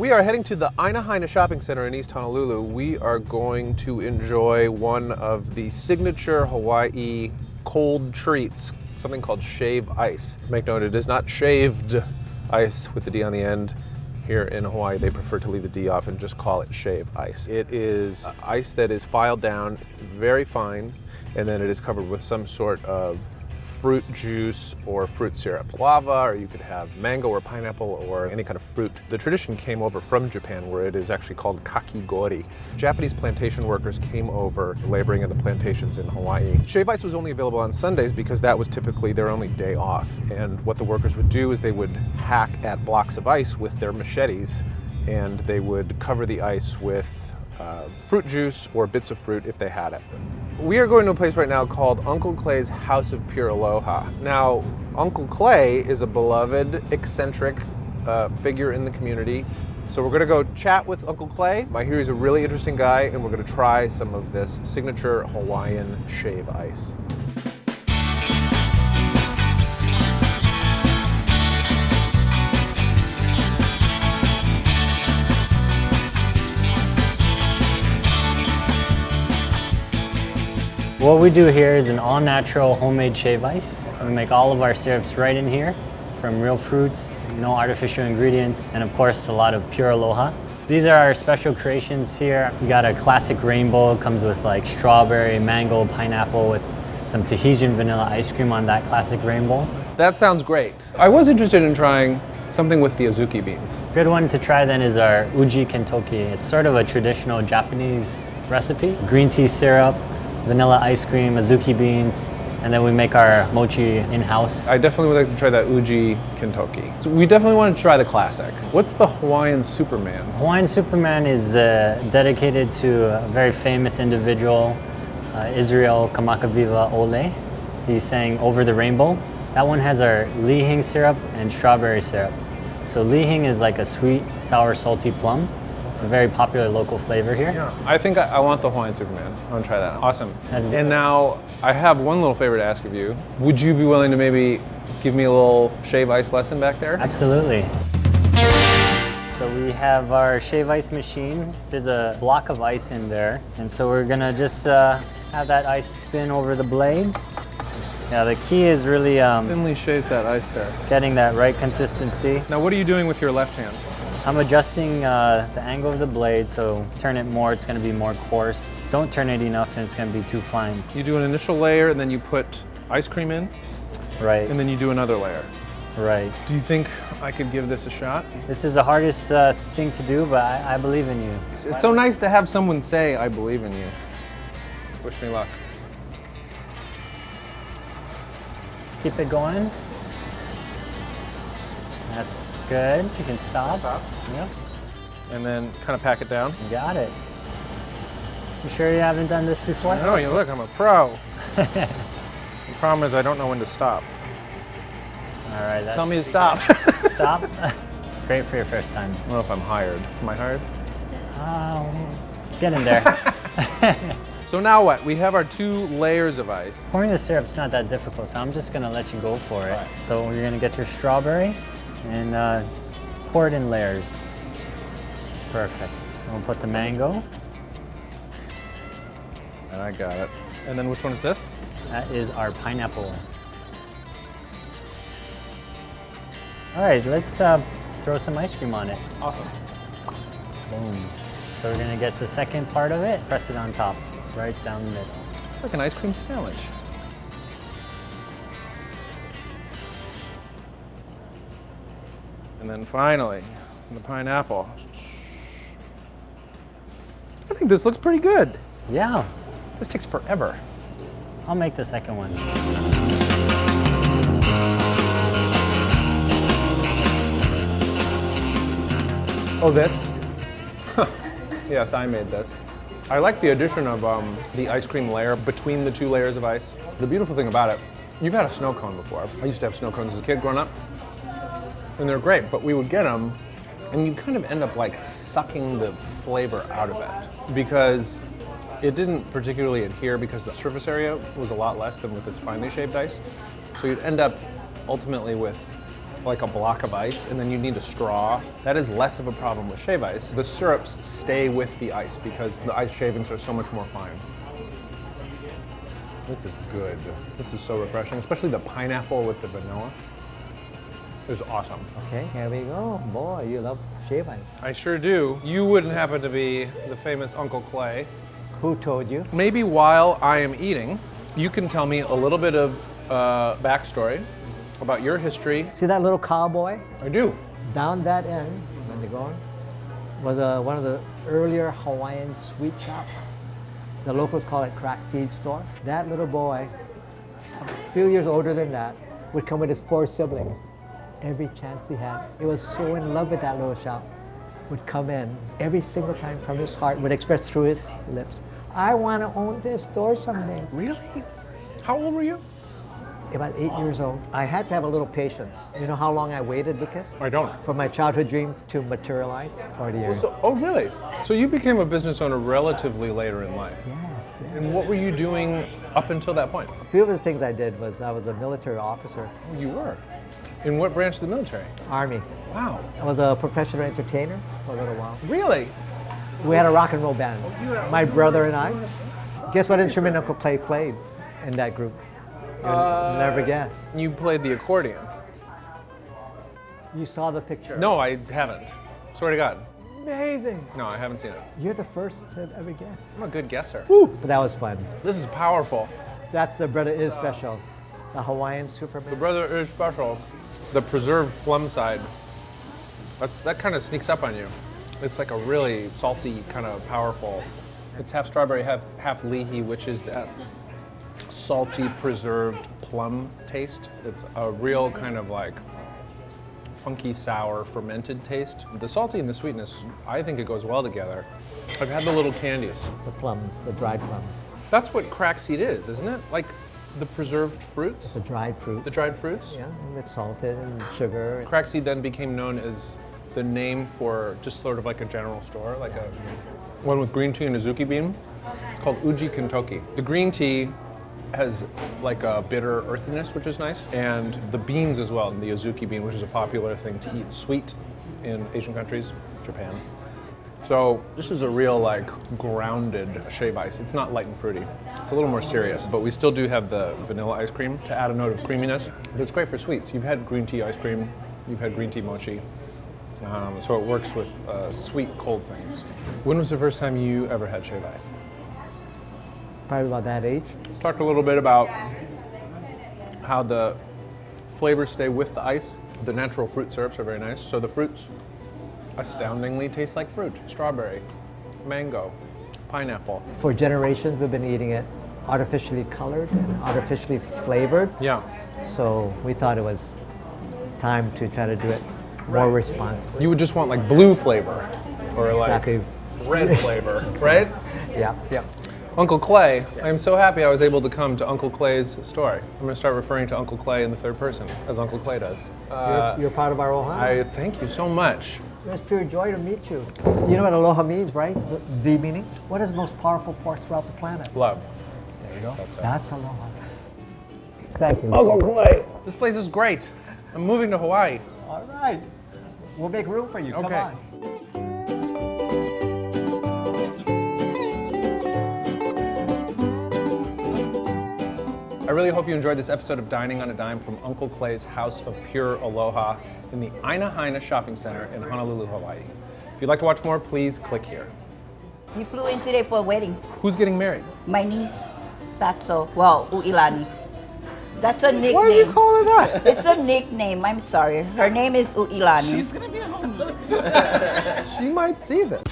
We are heading to the Aloha Shopping Center in East Honolulu. We are going to enjoy one of the signature Hawaii cold treats, something called shave ice. Make note, it is not shaved ice with the D on the end. Here in Hawaii, they prefer to leave the D off and just call it shave ice. It is ice that is filed down very fine, and then it is covered with some sort of fruit juice or fruit syrup. Lava, or you could have mango or pineapple or any kind of fruit. The tradition came over from Japan, where it is actually called kakigori. Japanese plantation workers came over laboring in the plantations in Hawaii. Shave ice was only available on Sundays because that was typically their only day off. And what the workers would do is they would hack at blocks of ice with their machetes, and they would cover the ice with fruit juice or bits of fruit if they had it. We are going to a place right now called Uncle Clay's House of Pure Aloha. Now, Uncle Clay is a beloved, eccentric figure in the community. So we're gonna go chat with Uncle Clay. I hear he's a really interesting guy, and we're gonna try some of this signature Hawaiian shave ice. What we do here is an all-natural homemade shave ice. We make all of our syrups right in here from real fruits, no artificial ingredients, and of course a lot of pure Aloha. These are our special creations here. We got a classic rainbow. It comes with like strawberry, mango, pineapple with some Tahitian vanilla ice cream on that classic rainbow. That sounds great. I was interested in trying something with the azuki beans. Good one to try then is our uji kentoki. It's sort of a traditional Japanese recipe. Green tea syrup, vanilla ice cream, azuki beans, and then we make our mochi in-house. I definitely would like to try that uji kentoki. So we definitely want to try the classic. What's the Hawaiian Superman? Hawaiian Superman is dedicated to a very famous individual, Israel Kamakawiwa Ole. He sang Over the Rainbow. That one has our lihing syrup and strawberry syrup. So lihing is like a sweet, sour, salty plum. It's a very popular local flavor here. Yeah, I think I want the Hawaiian Superman. I want to try that. Awesome. And now, I have one little favor to ask of you. Would you be willing to maybe give me a little shave ice lesson back there? Absolutely. So we have our shave ice machine. There's a block of ice in there. And so we're gonna just have that ice spin over the blade. Yeah, the key is really Thinly shaves that ice there. getting that right consistency. Now, what are you doing with your left hand? I'm adjusting the angle of the blade, so turn it more, it's gonna be more coarse. Don't turn it enough and it's gonna be too fine. You do an initial layer, and then you put ice cream in, Right, and then you do another layer. right. Do you think I could give this a shot? This is the hardest thing to do, but I believe in you. It's so nice to have someone say, I believe in you. Wish me luck. Keep it going. That's good, you can stop. Stop. Yep, And then kind of pack it down. you got it. You sure you haven't done this before? No, you look, I'm a pro. The problem is I don't know when to stop. All right, that's Tell me to stop. stop. Great for your first time. I don't know if I'm hired. Am I hired? Get in there. So now what? We have our 2 layers of ice. Pouring the syrup's not that difficult, so I'm just gonna let you go for it. Right. So you're gonna get your strawberry and pour it in layers. Perfect. And we'll put the mango. And I got it. And then which one is this? That is our pineapple. All right, let's throw some ice cream on it. Awesome. Boom. So we're gonna get the second part of it, press it on top, right down the middle. It's like an ice cream sandwich. And then finally, the pineapple. I think this looks pretty good. Yeah, This takes forever. I'll make the second one. Oh, this? Yes, I made this. I like the addition of the ice cream layer between the 2 layers of ice. The beautiful thing about it, you've had a snow cone before. I used to have snow cones as a kid growing up, and they're great, but we would get them, and you kind of end up like sucking the flavor out of it because it didn't particularly adhere because the surface area was a lot less than with this finely shaved ice. So you'd end up ultimately with like a block of ice, and then you need a straw. That is less of a problem with shave ice. The syrups stay with the ice because the ice shavings are so much more fine. This is good. This is so refreshing, especially the pineapple with the vanilla. Is awesome. Okay, here we go. Boy, you love shave ice. I sure do. You wouldn't happen to be the famous Uncle Clay. Who told you? Maybe while I am eating, you can tell me a little bit of backstory about your history. See that little cowboy? I do. Down that end, when they're going, was one of the earlier Hawaiian sweet shops. The locals call it crack seed store. That little boy, a few years older than that, would come with his 4 siblings. Every chance he had. He was so in love with that little shop. Would come in every single time from his heart, would express through his lips, I want to own this store someday. Really? How old were you? About 8 years old. I had to have a little patience. You know how long I waited, Lucas? I don't. For my childhood dream to materialize? 40 years. Oh, really? So you became a business owner relatively later in life. Yes, yes. And what were you doing up until that point? A few of the things I did was I was a military officer, Oh, you were. In what branch of the military? Army. Wow. I was a professional entertainer for a little while. Really? We had a rock and roll band. My brother and I. Guess what instrument Uncle Clay played in that group? You'll never guess. You played the accordion. You saw the picture. No, I haven't. Swear to God. Amazing. No, I haven't seen it. You're the first to have ever guessed. I'm a good guesser. But that was fun. This is powerful. That's the brother is special. The Hawaiian The Superman. brother is special. The preserved plum side, that kind of sneaks up on you. It's like a really salty, kind of powerful. It's half strawberry, half leahy, which is that salty, preserved plum taste. It's a real kind of like funky, sour, fermented taste. The salty and the sweetness, I think it goes well together. I've had the little candies. The plums, the dried plums. That's what crack seed is, isn't it? Like the preserved fruits, The dried fruit. the dried fruits. Yeah, and it's salted and sugar. Crack seed then became known as the name for just sort of like a general store, like a one with green tea and azuki bean. It's called Uji Kentoki. The green tea has like a bitter earthiness, which is nice, and the beans as well, and the azuki bean, which is a popular thing to eat sweet in Asian countries, Japan. So this is a real like grounded shave ice. It's not light and fruity. It's a little more serious, but we still do have the vanilla ice cream to add a note of creaminess. But it's great for sweets. You've had green tea ice cream, you've had green tea mochi. So it works with sweet, cold things. When was the first time you ever had shave ice? Probably about that age. Talked a little bit about how the flavors stay with the ice. The natural fruit syrups are very nice. So the fruits astoundingly taste like fruit. Strawberry, mango, pineapple. For generations, we've been eating it artificially colored and artificially flavored. Yeah. So we thought it was time to try to do it more responsibly. You would just want like blue flavor or like Exactly. red flavor, right? Yeah, yeah. Uncle Clay, I'm so happy I was able to come to Uncle Clay's story. I'm going to start referring to Uncle Clay in the third person, as Uncle Clay does. You're part of our Aloha. I thank you so much. It's pure joy to meet you. You know what Aloha means, right? The meaning? What is the most powerful force throughout the planet? Love. There you go. That's it. That's Aloha. Thank you. Uncle Clay. This place is great. I'm moving to Hawaii. All right. We'll make room for you. Come Okay. on. I really hope you enjoyed this episode of Dining on a Dime from Uncle Clay's House of Pure Aloha in the Aina Shopping Center in Honolulu, Hawaii. If you'd like to watch more, please click here. We flew in today for a wedding. Who's getting married? My niece, Patso, well, Uilani. That's a nickname. Why do you call her that? It's a nickname, I'm sorry. Her name is Uilani. She might see this.